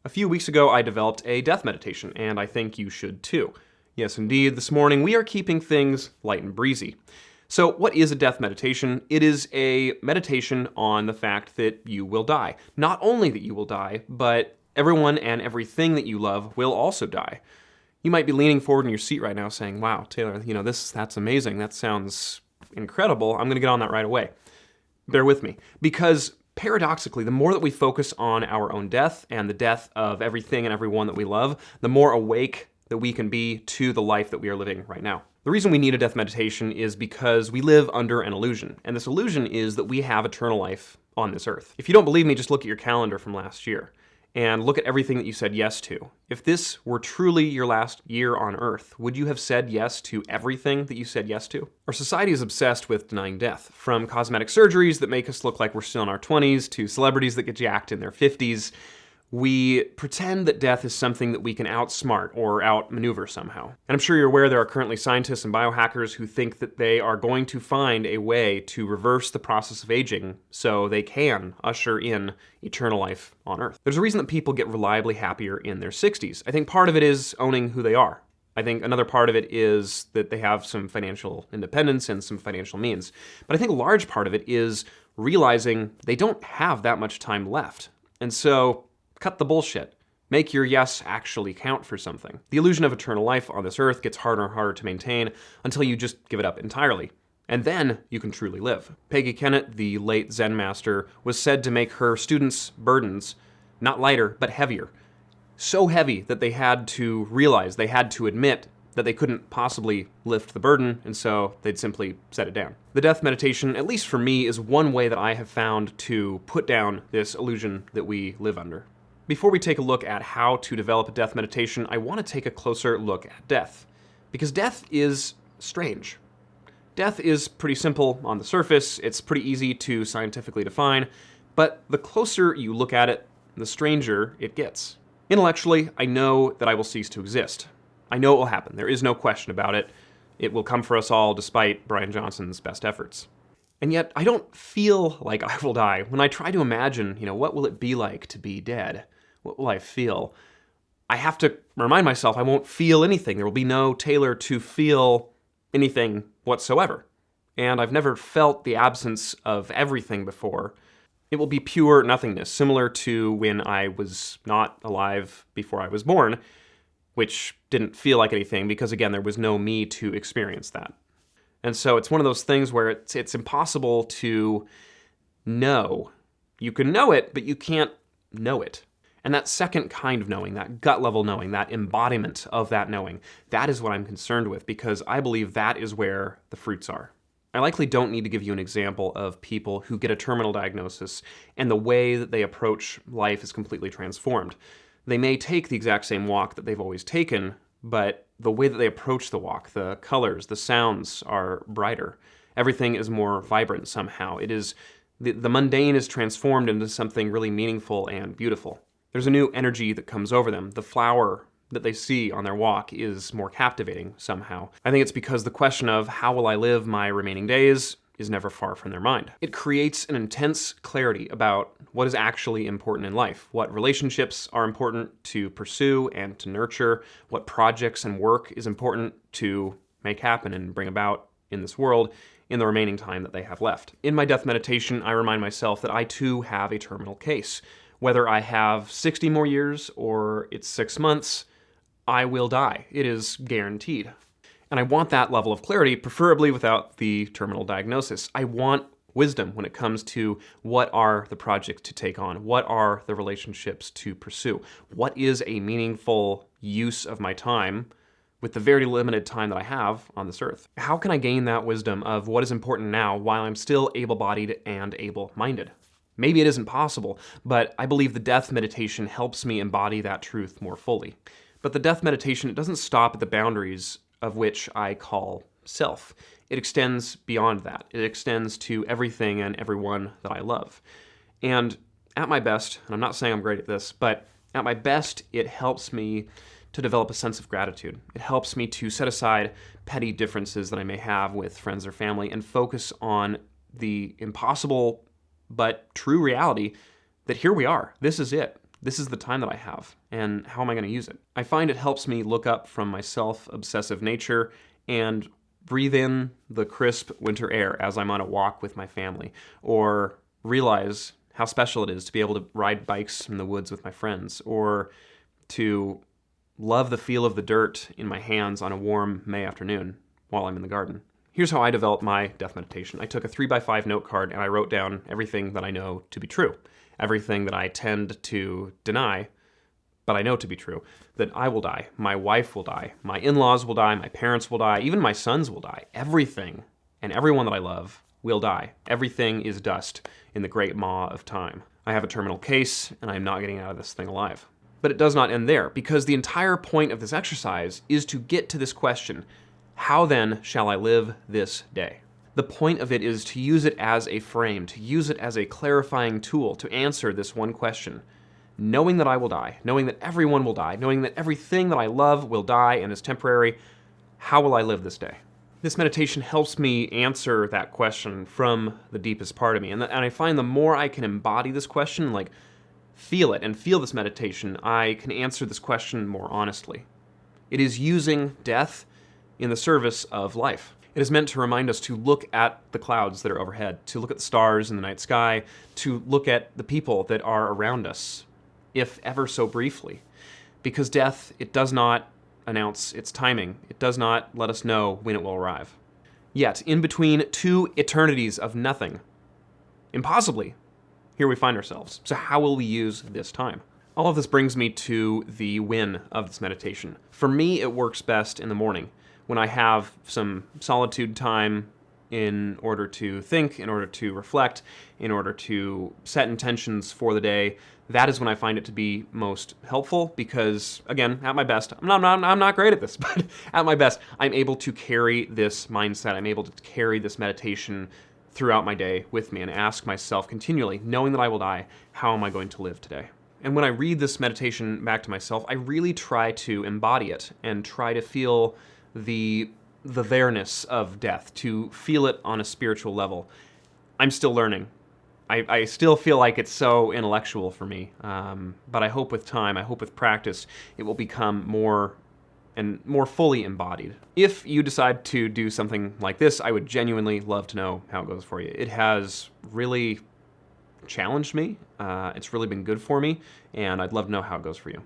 A few weeks ago, I developed a death meditation, and I think you should too. Yes, indeed, this morning we are keeping things light and breezy. So what is a death meditation? It is a meditation on the fact that you will die. Not only that you will die, but everyone and everything that you love will also die. You might be leaning forward in your seat right now saying, wow, Taylor, that's amazing. That sounds incredible. I'm going to get on that right away. Bear with me, because paradoxically, the more that we focus on our own death and the death of everything and everyone that we love, the more awake that we can be to the life that we are living right now. The reason we need a death meditation is because we live under an illusion, and this illusion is that we have eternal life on this earth. If you don't believe me, just look at your calendar from last year and look at everything that you said yes to. If this were truly your last year on Earth, would you have said yes to everything that you said yes to? Our society is obsessed with denying death, from cosmetic surgeries that make us look like we're still in our 20s to celebrities that get jacked in their 50s. We pretend that death is something that we can outsmart or outmaneuver somehow. And I'm sure you're aware there are currently scientists and biohackers who think that they are going to find a way to reverse the process of aging so they can usher in eternal life on Earth. There's a reason that people get reliably happier in their 60s. I think part of it is owning who they are. I think another part of it is that they have some financial independence and some financial means. But I think a large part of it is realizing they don't have that much time left. And so cut the bullshit. Make your yes actually count for something. The illusion of eternal life on this earth gets harder and harder to maintain until you just give it up entirely. And then you can truly live. Peggy Kennett, the late Zen master, was said to make her students' burdens not lighter, but heavier. So heavy that they had to realize, they had to admit that they couldn't possibly lift the burden, and so they'd simply set it down. The death meditation, at least for me, is one way that I have found to put down this illusion that we live under. Before we take a look at how to develop a death meditation, I want to take a closer look at death. Because death is strange. Death is pretty simple on the surface, it's pretty easy to scientifically define, but the closer you look at it, the stranger it gets. Intellectually, I know that I will cease to exist. I know it will happen, there is no question about it. It will come for us all despite Brian Johnson's best efforts. And yet, I don't feel like I will die. When I try to imagine, what will it be like to be dead? What will I feel? I have to remind myself I won't feel anything. There will be no Taylor to feel anything whatsoever. And I've never felt the absence of everything before. It will be pure nothingness, similar to when I was not alive before I was born, which didn't feel like anything because, again, there was no me to experience that. And so it's one of those things where it's impossible to know. You can know it, but you can't know it. And that second kind of knowing, that gut level knowing, that embodiment of that knowing, that is what I'm concerned with because I believe that is where the fruits are. I likely don't need to give you an example of people who get a terminal diagnosis and the way that they approach life is completely transformed. They may take the exact same walk that they've always taken, but the way that they approach the walk, the colors, the sounds are brighter. Everything is more vibrant somehow. It is the mundane is transformed into something really meaningful and beautiful. There's a new energy that comes over them. The flower that they see on their walk is more captivating somehow. I think it's because the question of how will I live my remaining days is never far from their mind. It creates an intense clarity about what is actually important in life, what relationships are important to pursue and to nurture, what projects and work is important to make happen and bring about in this world in the remaining time that they have left. In my death meditation, I remind myself that I too have a terminal case. Whether I have 60 more years or it's 6 months, I will die. It is guaranteed. And I want that level of clarity, preferably without the terminal diagnosis. I want wisdom when it comes to what are the projects to take on, what are the relationships to pursue, what is a meaningful use of my time with the very limited time that I have on this earth. How can I gain that wisdom of what is important now while I'm still able-bodied and able-minded? Maybe it isn't possible, but I believe the death meditation helps me embody that truth more fully. But the death meditation, it doesn't stop at the boundaries of which I call self. It extends beyond that. It extends to everything and everyone that I love. And at my best, and I'm not saying I'm great at this, but at my best, it helps me to develop a sense of gratitude. It helps me to set aside petty differences that I may have with friends or family and focus on the impossible but true reality that here we are. This is it. This is the time that I have, and how am I going to use it? I find it helps me look up from my self-obsessive nature and breathe in the crisp winter air as I'm on a walk with my family, or realize how special it is to be able to ride bikes in the woods with my friends, or to love the feel of the dirt in my hands on a warm May afternoon while I'm in the garden. Here's how I developed my death meditation. I took a 3x5 note card and I wrote down everything that I know to be true, everything that I tend to deny, but I know to be true, that I will die, my wife will die, my in-laws will die, my parents will die, even my sons will die. Everything and everyone that I love will die. Everything is dust in the great maw of time. I have a terminal case and I'm not getting out of this thing alive. But it does not end there, because the entire point of this exercise is to get to this question: how then shall I live this day? The point of it is to use it as a frame, to use it as a clarifying tool to answer this one question. Knowing that I will die, knowing that everyone will die, knowing that everything that I love will die and is temporary, how will I live this day? This meditation helps me answer that question from the deepest part of me. And I find the more I can embody this question, like feel it and feel this meditation, I can answer this question more honestly. It is using death in the service of life. It is meant to remind us to look at the clouds that are overhead, to look at the stars in the night sky, to look at the people that are around us, if ever so briefly. Because death, it does not announce its timing. It does not let us know when it will arrive. Yet, in between two eternities of nothing, impossibly, here we find ourselves. So how will we use this time? All of this brings me to the win of this meditation. For me, it works best in the morning, when I have some solitude time in order to think, in order to reflect, in order to set intentions for the day. That is when I find it to be most helpful, because, again, at my best, I'm not great at this, but at my best, I'm able to carry this mindset. I'm able to carry this meditation throughout my day with me and ask myself continually, knowing that I will die, how am I going to live today? And when I read this meditation back to myself, I really try to embody it and try to feel the there-ness of death, to feel it on a spiritual level. I'm still learning. I still feel like it's so intellectual for me, but I hope with time, I hope with practice, it will become more and more fully embodied. If you decide to do something like this, I would genuinely love to know how it goes for you. It has really challenged me. It's really been good for me, and I'd love to know how it goes for you.